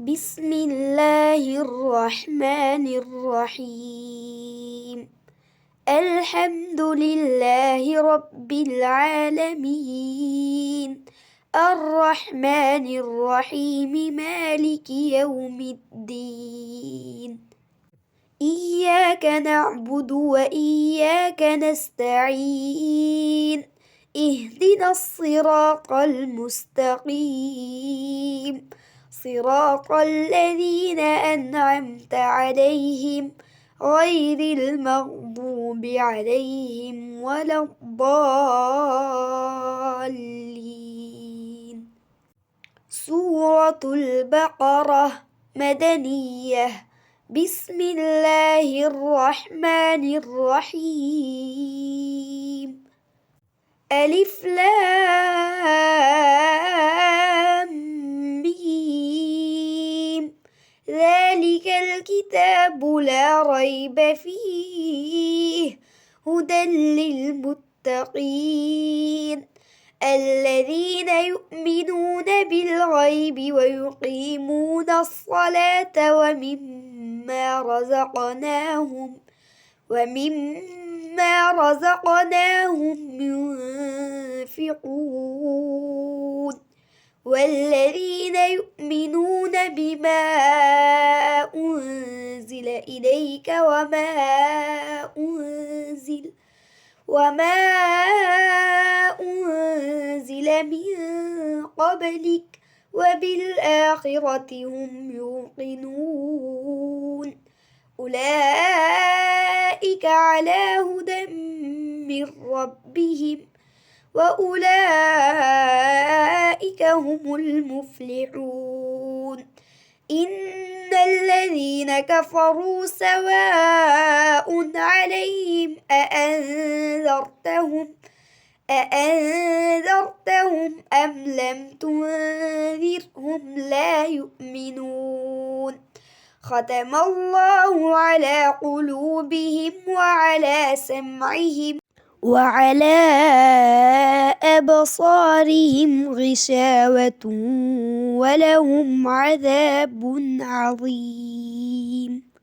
بسم الله الرحمن الرحيم. الحمد لله رب العالمين، الرحمن الرحيم، مالك يوم الدين. إياك نعبد وإياك نستعين، اهدنا الصراط المستقيم، صراط الذين أنعمت عليهم غير المغضوب عليهم ولا الضالين. سورة البقرة مدنية. بسم الله الرحمن الرحيم. ألف لام ميم. ذلك الكتاب لا ريب فيه هدى للمتقين الذين يؤمنون بالغيب ويقيمون الصلاة ومما رزقناهم ينفقون والذين يؤمنون بما أنزل إليك وما أنزل من قبلك وبالآخرة هم يوقنون أولئك على هدى من ربهم وأولئك هم المفلحون. إن الذين كفروا سواء عليهم أأنذرتهم أم لم تنذرهم لا يؤمنون. ختم الله على قلوبهم وعلى سمعهم وعلى أبصارهم غشاوة ولهم عذاب عظيم.